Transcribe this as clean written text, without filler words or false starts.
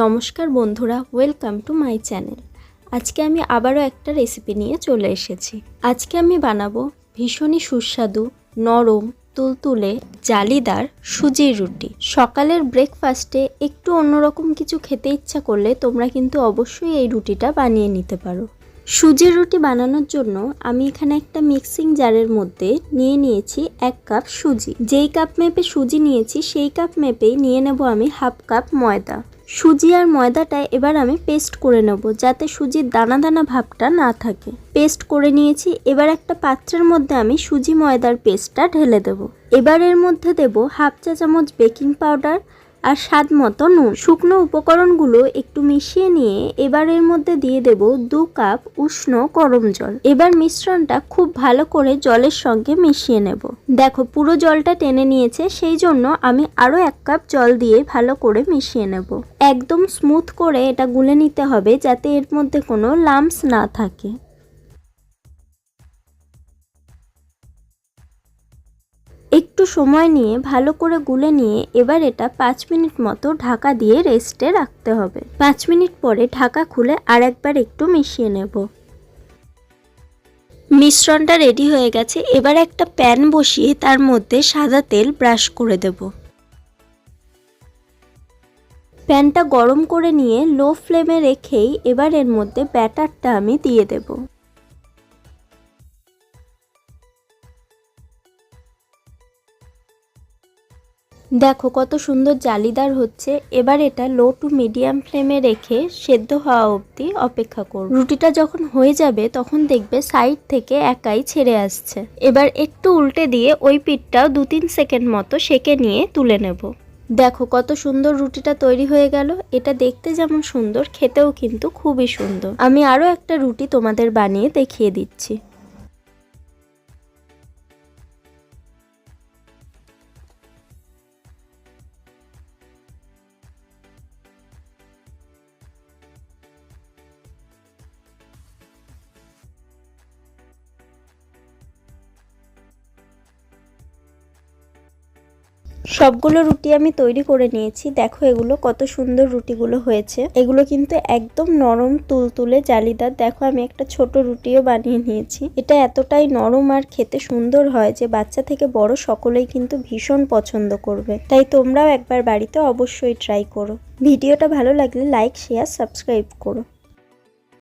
নমস্কার বন্ধুরা, welcome to my channel. আজকে আমি আবারও একটা রেসিপি নিয়ে চলে এসেছি। আজকে আমি বানাবো ভীষণই সুস্বাদু, নরম, তুলতুলে, জালিদার সুজির রুটি। সকালের ব্রেকফাস্টে একটু অন্যরকম কিছু খেতে ইচ্ছা করলে তোমরা কিন্তু অবশ্যই এই রুটিটা বানিয়ে নিতে পারো। সুজির রুটি বানানোর জন্য আমি এখানে একটা মিক্সিং জারের মধ্যে নিয়েছি 1 কাপ সুজি। যেই কাপ মেপে সুজি নিয়েছি সেই কাপ মেপেই নিয়ে নেব আমি হাফ কাপ ময়দা। সুজি আর ময়দাটা এবার আমি পেস্ট করে নেব, যাতে সুজির দানা দানা ভাবটা না থাকে। পেস্ট করে নিয়েছি। এবার একটা পাত্রের মধ্যে আমি সুজি ময়দার পেস্টটা ঢেলে দেব। এবার এর মধ্যে দেব হাফ চা চামচ বেকিং পাউডার আর স্বাদ মতো নুন। শুকনো উপকরণগুলো একটু মিশিয়ে নিয়ে এবার এর মধ্যে দিয়ে দেব 2 কাপ উষ্ণ গরম জল। এবার মিশ্রণটা খুব ভালো করে জলের সঙ্গে মিশিয়ে নেব। দেখো পুরো জলটা টেনে নিয়েছে, সেই জন্য আমি আরো 1 কাপ জল দিয়ে ভালো করে মিশিয়ে নেব। একদম স্মুথ করে এটা গুলে নিতে হবে, যাতে এর মধ্যে কোনো লাম্পস না থাকে। একটু সময় নিয়ে ভালো করে গুলে নিয়ে এবার এটা 5 মিনিট মতো ঢাকা দিয়ে রেস্টে রাখতে হবে। 5 মিনিট পরে ঢাকা খুলে আরেকবার একটু মিশিয়ে নেব। মিশ্রণটা রেডি হয়ে গেছে। এবার একটা প্যান বসিয়ে তার মধ্যে সাদা তেল ব্রাশ করে দেব। প্যানটা গরম করে নিয়ে লো ফ্লেমে রেখেই এবার এর মধ্যে ব্যাটারটা আমি দিয়ে দেব। দেখো কত সুন্দর জালিদার হচ্ছে। এবার এটা লো টু মিডিয়াম ফ্লেমে রেখে সেদ্ধ হওয়া অবধি অপেক্ষা করব। রুটিটা যখন হয়ে যাবে তখন দেখবে সাইড থেকে একাই ছেড়ে আসছে। এবার একটু উল্টে দিয়ে ওই পিঠটাও 2-3 সেকেন্ড মতো সেকে নিয়ে তুলে নেব। দেখো কত সুন্দর রুটিটা তৈরি হয়ে গেল। এটা দেখতে যেমন সুন্দর, খেতেও কিন্তু খুবই সুন্দর। আমি আরও একটা রুটি তোমাদের বানিয়ে দেখিয়ে দিচ্ছি। সবগুলো রুটি আমি তৈরি করে নিয়েছি। দেখো এগুলো কত সুন্দর রুটিগুলো হয়েছে। এগুলো কিন্তু একদম নরম তুলতুলে জালিদার। দেখো আমি একটা ছোট রুটিও বানিয়ে নিয়েছি। এটা এতটাই নরম আর খেতে সুন্দর হয় যে বাচ্চা থেকে বড় সকলেই কিন্তু ভীষণ পছন্দ করবে। তাই তোমরাও একবার বাড়িতে অবশ্যই ট্রাই করো। ভিডিওটা ভালো লাগলে লাইক, শেয়ার, সাবস্ক্রাইব করো।